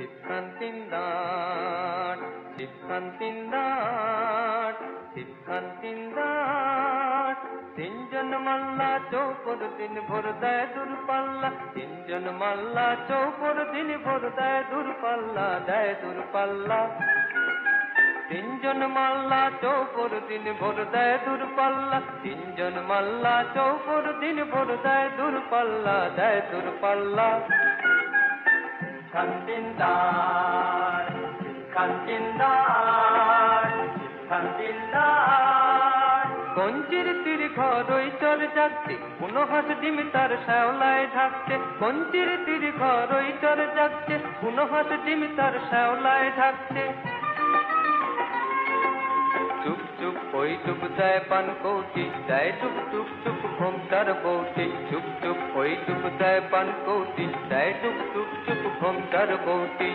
Sipkantindat, Sipkantindat, Sipkantindat. তিনজন মাল্লা চৌপর দিন ভোর দেয় দূরপাল্লা, তিনজন মাল্লা চৌপর দিন ভোর দেয় দূরপাল্লা, দেয় দূরপাল্লা। তিনজন মাল্লা চৌপর দিন ভোর দেয় দূরপাল্লা, তিনজন মাল্লা চৌপর দিন ভোর দেয় দূরপাল্লা, দেয় দূরপাল্লা। Sipkantindat, Sipkantindat, Sipkantindat. কঞ্চির তীর ঘর ওই চর যাচ্ছে, কোন হাঁস ডিম তার শ্যাওলায় ঢাকছে। কঞ্চির তীর ঘর ওই চর যাচ্ছে, কোন হাঁস ডিম তার শ্যাওলায় ঢাকছে। চুপ চুপ ওই ডুব দেয় পান কৌটি, দেয় ডুব টুপ টুপ ঘোমটার বৌটি। চুপ চুপ ওই ডুব দেয় পান কৌটি, দেয় ডুব টুপ টুপ ঘোমটার বৌটি।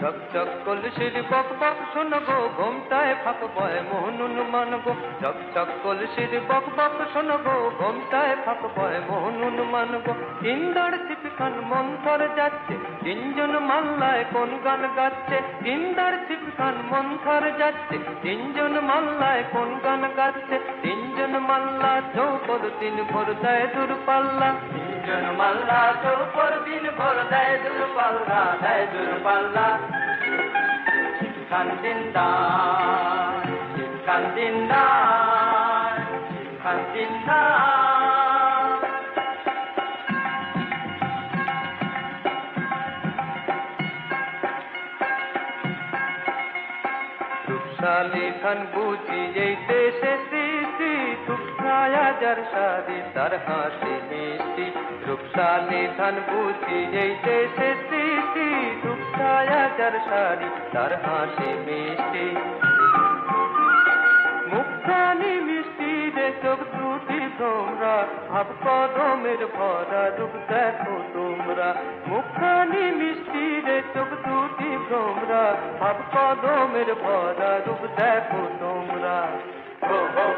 চক চক কলসির বক বক শোনো গো, ঘোমটায় ফাঁক বয় মোহনুন মান গো। চক চক কলসির বক বক শোনো গো, ঘোমটায় ফাঁক বয় মোহনুন মান গো। ইন্দার ছিপখান মন্থর যাচ্ছে, তিনজন মাল্লায় কোন গান গাচ্ছে। ইন্দার ছিপখান মন্থর যাচ্ছে, তিনজন মাল্লায় কোন গান গাচ্ছে। তিনজন মাল্লা চৌপর দিন ভোর দেয় দূরপাল্লা, তিনজন মাল্লা চৌপর দিন ভোর দেয় দূরপাল্লা, দেয় দূরপাল্লা। Sipkantindat, Sipkantindat, Sipkantindat. রূপশালী খান বুঝি এই দেশে সৃষ্টি, দুঃখায়া যার সারি তার হাসি মিষ্টি। রূপশালী খান বুঝি এই দেশে সৃষ্টি, দুঃখায়া যার সারি তার হাসি মিষ্টি। মুখখানি মিষ্টি রে চোখ দুটি তোমরা, ভাব কদমের ভরা রূপ দেখো তোমরা। মুখখানি মিষ্টি রে চোখ দুটি তোমরা, ভাব কদমের ভরা রূপ দেখো তোমরা। হো হো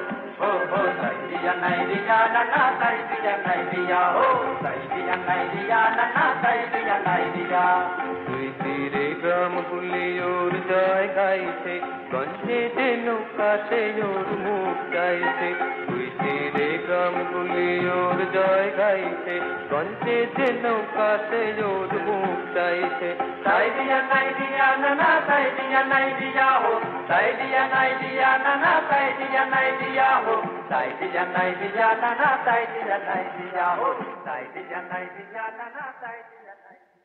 হো হো সাইদিয়া নাইদিয়া নানা সাইদিয়া নাইদিয়া, হো সাইদিয়া নাইদিয়া নানা সাইদিয়া নাইদিয়া। তুই তীরে গ্রামগুলি ওর জয় গাইছে, গঞ্জে যে নৌকা সে ওর মুখ চাইছে। তুই তীরে গ্রামগুলি ওর জয় গাইছে, গঞ্জে যে নৌকা সে ওর মুখ চাইছে। সাইদিয়া নাইদিয়া নানা সাইদিয়া নাইদিয়া, হো সাইদিয়া নাইদিয়া নানা সাইদিয়া নাইদিয়া, হো সাইদিয়া নাইদিয়া নানা সাইদিয়া নাইদিয়া, হো সাইদিয়া নাইদিয়া নানা সাইদিয়া নাইদিয়া।